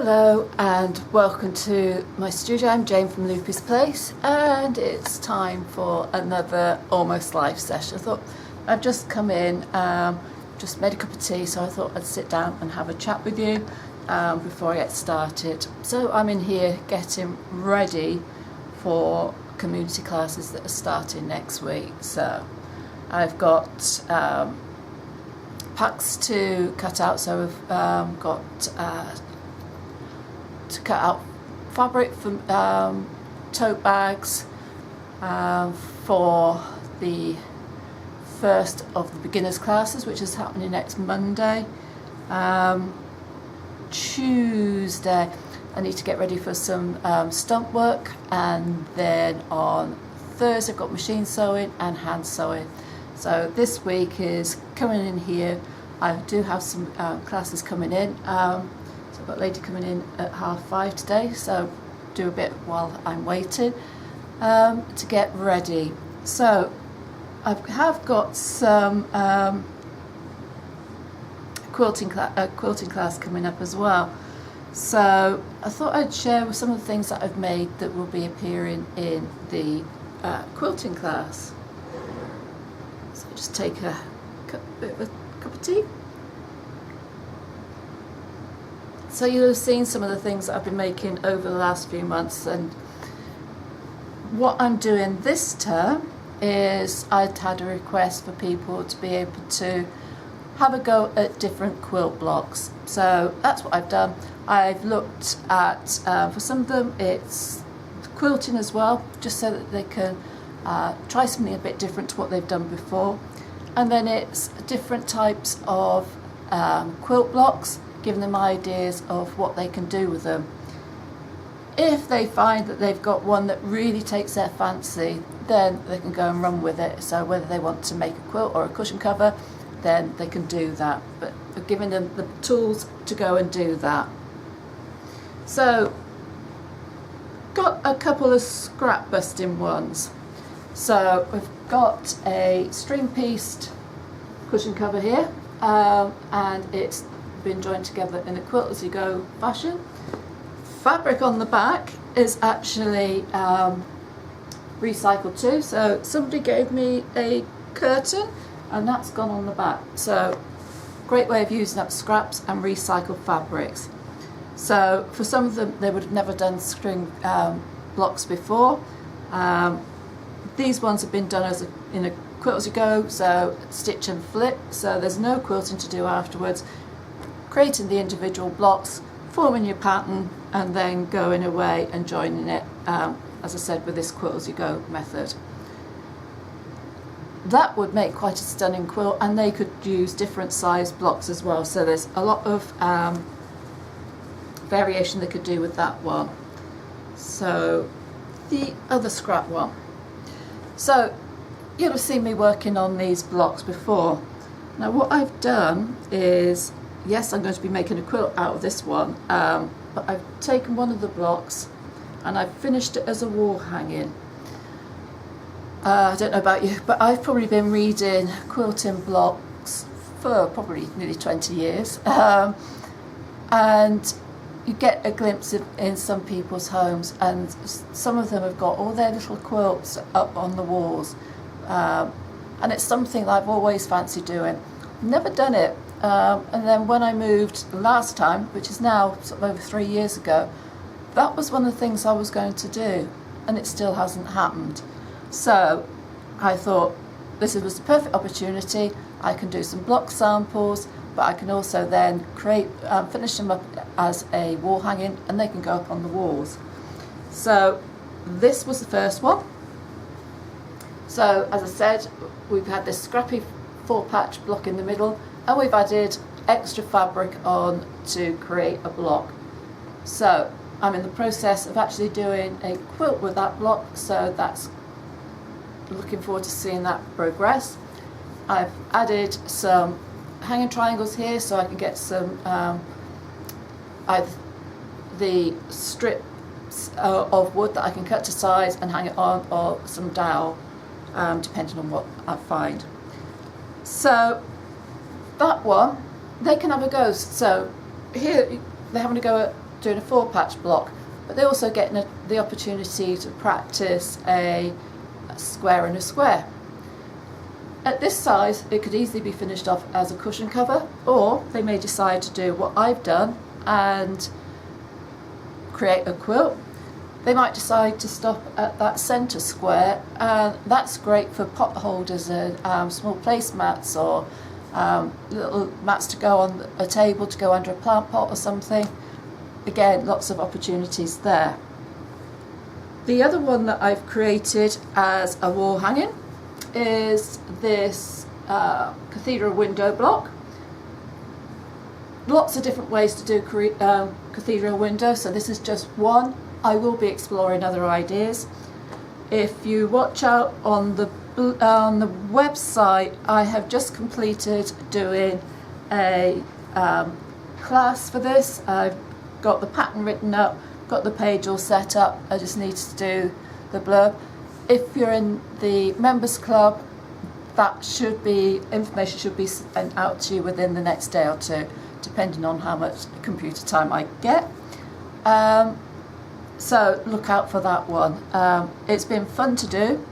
Hello and welcome to my studio. I'm Jane from Loopy's place and it's time for another almost live session. I thought I'd just come in, just made a cup of tea, so I thought I'd sit down and have a chat with you before I get started. So I'm in here getting ready for community classes that are starting next week. So I've got packs to cut out, so we've got to cut out fabric for tote bags for the first of the beginners classes, which is happening next Monday. Tuesday I need to get ready for some stump work, and then on Thursday I've got machine sewing and hand sewing. So this week is coming in here. I do have some classes coming in. So I've got a lady coming in at 5:30 today, so do a bit while I'm waiting to get ready. So I have got some quilting class coming up as well. So I thought I'd share with some of the things that I've made that will be appearing in the quilting class. So just take a cup of tea. So you'll have seen some of the things that I've been making over the last few months, and what I'm doing this term is I'd had a request for people to be able to have a go at different quilt blocks. So that's what I've done. I've looked at, for some of them it's quilting as well, just so that they can try something a bit different to what they've done before. And then it's different types of quilt blocks, giving them ideas of what they can do with them. If they find that they've got one that really takes their fancy, then they can go and run with it. So whether they want to make a quilt or a cushion cover, then they can do that. But we're giving them the tools to go and do that. So, got a couple of scrap busting ones. So we've got a string pieced cushion cover here, and it's been joined together in a quilt as you go fashion. Fabric on the back is actually recycled too, so somebody gave me a curtain and that's gone on the back. So great way of using up scraps and recycled fabrics. So for some of them, they would have never done string blocks before. These ones have been done in a quilt as you go, so stitch and flip, so there's no quilting to do afterwards. Creating the individual blocks, forming your pattern, and then going away and joining it, as I said, with this quilt as you go method. That would make quite a stunning quilt, and they could use different size blocks as well, so there's a lot of variation they could do with that one. So the other scrap one. So you'll have seen me working on these blocks before. Now what I've done is, yes, I'm going to be making a quilt out of this one, but I've taken one of the blocks and I've finished it as a wall hanging. I don't know about you, but I've probably been reading quilting blocks for probably nearly 20 years, and you get a glimpse of in some people's homes, and some of them have got all their little quilts up on the walls, and it's something that I've always fancied doing. Never done it. And then when I moved last time, which is now sort of over 3 years ago, that was one of the things I was going to do, and it still hasn't happened. So I thought this was the perfect opportunity. I can do some block samples, but I can also then finish them up as a wall hanging, and they can go up on the walls. So this was the first one. So as I said, we've had this scrappy 4-patch block in the middle, and we've added extra fabric on to create a block. So I'm in the process of actually doing a quilt with that block, so that's looking forward to seeing that progress. I've added some hanging triangles here so I can get some either the strips of wood that I can cut to size and hang it on, or some dowel, depending on what I find. So that one, they can have a go. So here they're having a go at doing a 4-patch block, but they're also getting the opportunity to practice a square and a square. At this size, it could easily be finished off as a cushion cover, or they may decide to do what I've done and create a quilt. They might decide to stop at that centre square, and that's great for pot holders and small placemats, or little mats to go on a table to go under a plant pot or something. Again, lots of opportunities there. The other one that I've created as a wall hanging is this cathedral window block. Lots of different ways to do cathedral windows, so this is just one. I will be exploring other ideas. If you watch out on the website, I have just completed doing a class for this. I've got the pattern written up, got the page all set up. I just need to do the blurb. If you're in the members club, that should be, information should be sent out to you within the next day or two, depending on how much computer time I get. So look out for that one. It's been fun to do,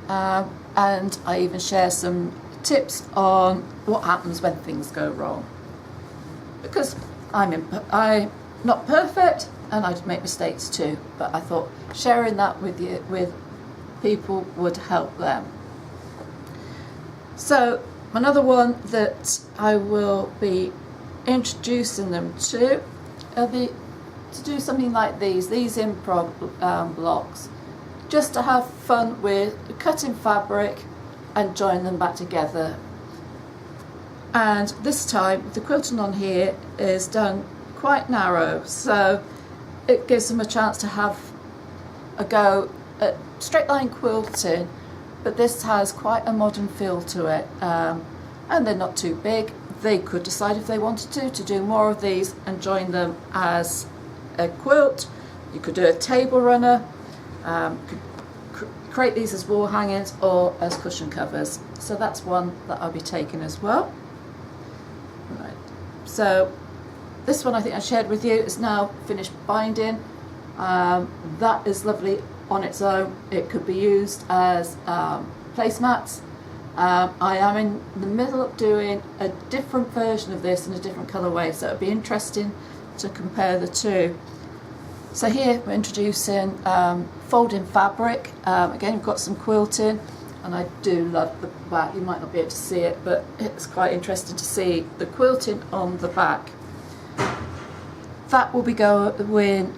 and I even share some tips on what happens when things go wrong. Because I'm not perfect, and I make mistakes too, but I thought sharing that with people would help them. So another one that I will be introducing them to do something like these improv blocks, just to have fun with cutting fabric and join them back together. And this time the quilting on here is done quite narrow, so it gives them a chance to have a go at straight line quilting, but this has quite a modern feel to it, and they're not too big. They could decide if they wanted to do more of these and join them as a quilt. You could do a table runner, create these as wall hangings or as cushion covers. So that's one that I'll be taking as well. Right. So this one I think I shared with you is now finished binding. That is lovely on its own. It could be used as placemats. I am in the middle of doing a different version of this in a different colourway, so it'll be interesting to compare the two. So here we're introducing folding fabric. Again, we've got some quilting, and I do love the back. You might not be able to see it, but it's quite interesting to see the quilting on the back. That will be going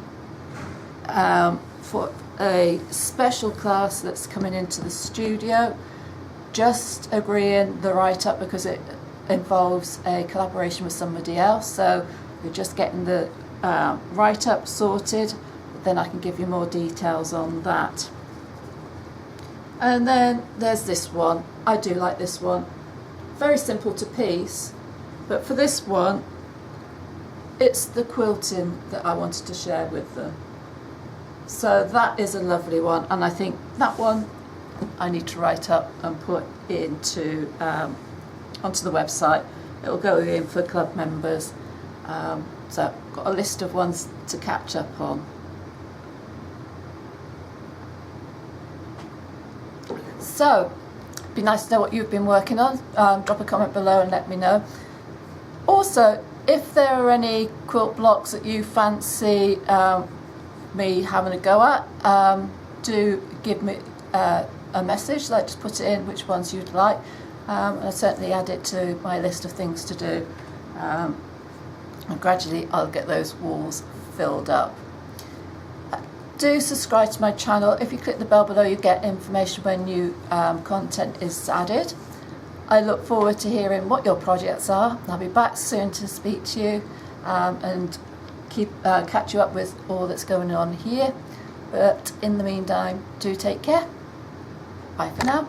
for a special class that's coming into the studio. Just agreeing the write-up because it involves a collaboration with somebody else, so we're just getting the write-up sorted, then I can give you more details on that. And then there's this one. I do like this one. Very simple to piece, but for this one it's the quilting that I wanted to share with them. So that is a lovely one, and I think that one I need to write up and put into onto the website. It'll go in for club members. So I've got a list of ones to catch up on. So it'd be nice to know what you've been working on. Drop a comment below and let me know. Also, if there are any quilt blocks that you fancy me having a go at, do give me a message, like just put it in which ones you'd like. I'll certainly add it to my list of things to do, and gradually I'll get those walls filled up. Do subscribe to my channel. If you click the bell below, you get information when new content is added. I look forward to hearing what your projects are. I'll be back soon to speak to you and catch you up with all that's going on here. But in the meantime, do take care. Bye for now.